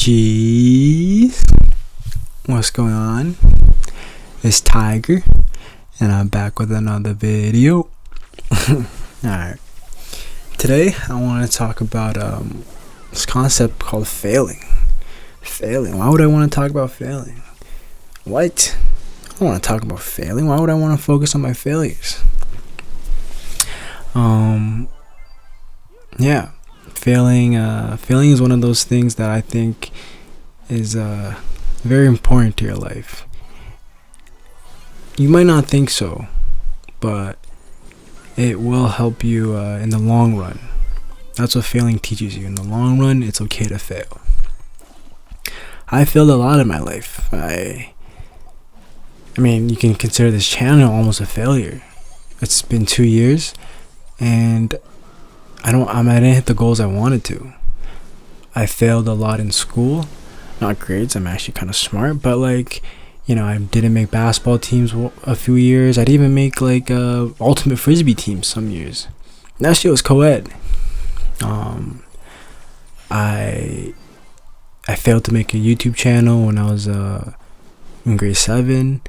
Jeez, what's going on? It's Tiger, and I'm back with another video. Alright, today I want to talk about this concept called failing. Why would I want to talk about failing? What? I don't want to talk about failing. Why would I want to focus on my failures? Yeah. Failing is one of those things that I think is very important to your life. You might not think so, but it will help you in the long run. That's what failing teaches you. In the long run, it's okay to fail. I failed a lot in my life. I mean, you can consider this channel almost a failure. It's been 2 years, and I didn't hit the goals I wanted to. I failed a lot in school. Not grades, I'm actually kind of smart, but I didn't make basketball teams a few years. I didn't even make ultimate frisbee teams some years. And that shit was co-ed. I failed to make a YouTube channel when I was in grade 7.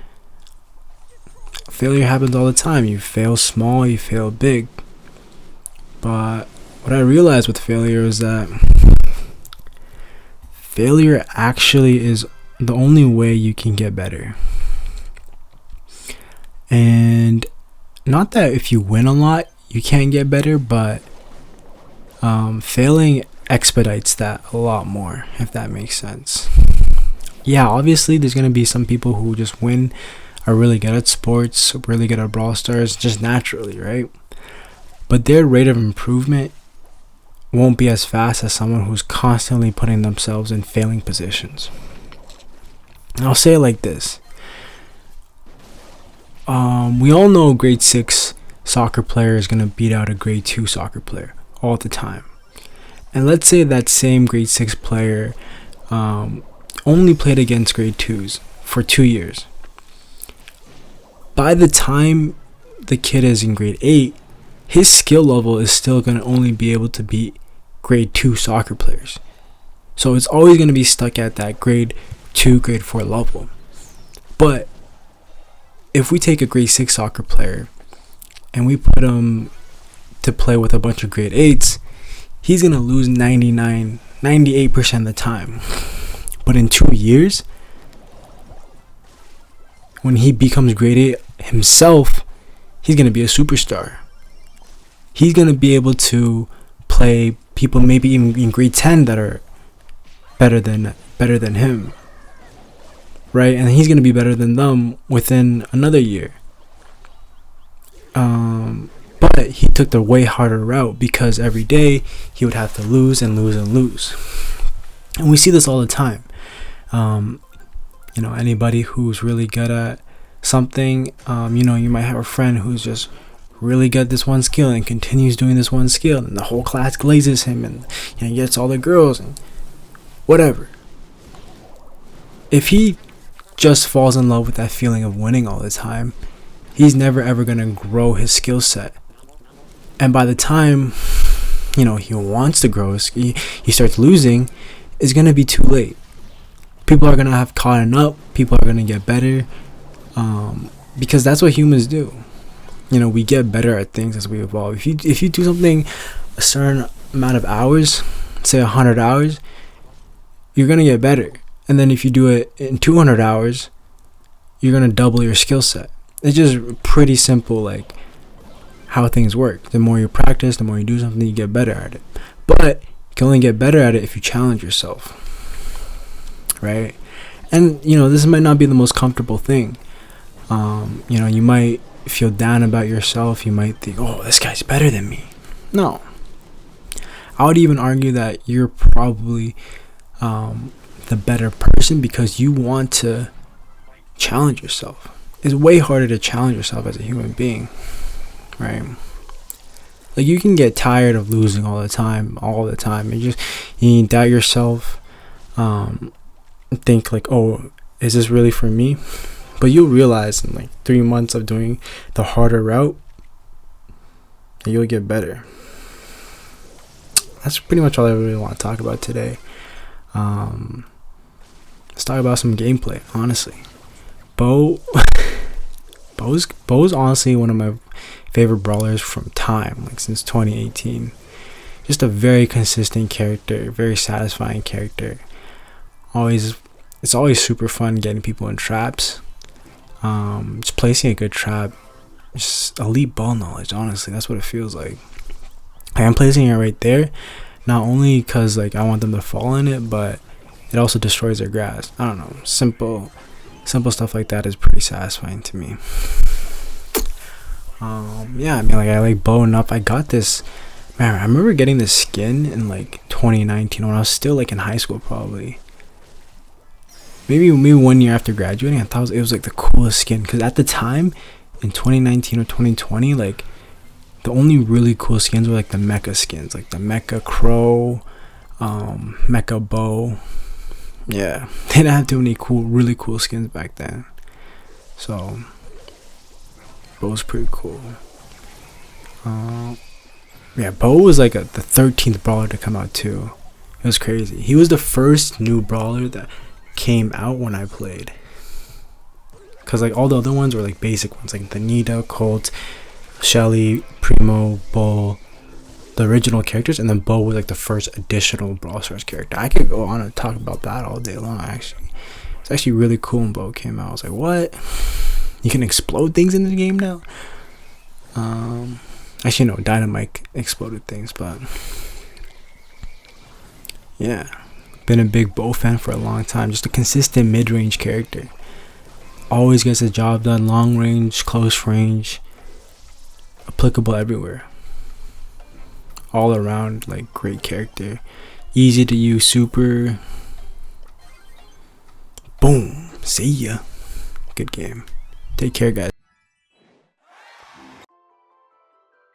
Failure happens all the time. You fail small, you fail big. But what I realized with failure is that failure actually is the only way you can get better. And not that if you win a lot, you can't get better, but failing expedites that a lot more, if that makes sense. Yeah, obviously there's going to be some people who just win, are really good at sports, really good at Brawl Stars, just naturally, right? But their rate of improvement won't be as fast as someone who's constantly putting themselves in failing positions. I'll say it like this. We all know a grade 6 soccer player is going to beat out a grade 2 soccer player all the time. And let's say that same grade 6 player only played against grade 2s for 2 years. By the time the kid is in grade 8, his skill level is still going to only be able to beat grade 2 soccer players. So it's always going to be stuck at that grade 2, grade 4 level. But if we take a grade 6 soccer player and we put him to play with a bunch of grade 8s, he's going to lose 98% of the time. But in 2 years, when he becomes grade 8 himself, he's going to be a superstar. He's going to be able to play people maybe even in grade 10 that are better than him. Right? And he's going to be better than them within another year. But he took the way harder route because every day he would have to lose and lose and lose. And we see this all the time. Anybody who's really good at something, you might have a friend who's just really good at this one skill and continues doing this one skill, and the whole class glazes him, and he gets all the girls and whatever. If he just falls in love with that feeling of winning all the time, he's never ever gonna grow his skill set. And by the time he wants to grow he starts losing, it's gonna be too late. People are gonna have caught up. People are gonna get better, because that's what humans do. We get better at things as we evolve. If you do something a certain amount of hours, say 100 hours, you're gonna get better. And then if you do it in 200 hours, you're gonna double your skill set. It's just pretty simple, how things work. The more you practice, the more you do something, you get better at it. But you can only get better at it if you challenge yourself, right? And this might not be the most comfortable thing. You might feel down about yourself. You might think, oh, this guy's better than me. No. I would even argue that you're probably the better person because you want to challenge yourself. It's way harder to challenge yourself as a human being, right? You can get tired of losing all the time. You doubt yourself, think oh, is this really for me? But you'll realize in 3 months of doing the harder route, you'll get better. That's pretty much all I really want to talk about today. Let's talk about some gameplay. Honestly, Bo, Bo's honestly one of my favorite brawlers from time, like since 2018. Just a very consistent character, very satisfying character. It's always super fun getting people in traps. Just placing a good trap, just elite ball knowledge. Honestly, that's what it feels like. I'm placing it right there, not only because like I want them to fall in it, but it also destroys their grass. I don't know, simple stuff like that is pretty satisfying to me. Yeah, I mean, like I like Bo enough. I got this. Man, I remember getting this skin in like 2019 when I was still like in high school, probably. Maybe 1 year after graduating. I thought it was like the coolest skin because at the time, in 2019 or 2020, like the only really cool skins were like the mecha skins, like the mecha Crow, mecha Bo. Yeah, they didn't have too many really cool skins back then. So Bo's pretty cool. Yeah, Bo was like the 13th brawler to come out too. It was crazy. He was the first new brawler that came out when I played. Cause like all the other ones were like basic ones, like the Nita, Colt, Shelly, Primo, Bull, the original characters, and then Bo was like the first additional Brawl Stars character. I could go on and talk about that all day long. Actually, it's actually really cool when Bo came out. I was like, what? You can explode things in the game now? Actually, no, Dynamite exploded things, but yeah, been a big Bo fan for a long time. Just a consistent mid-range character. Always gets the job done. Long range, close range, applicable everywhere. All around, like, great character. Easy to use, super. Boom. See ya. Good game. Take care, guys.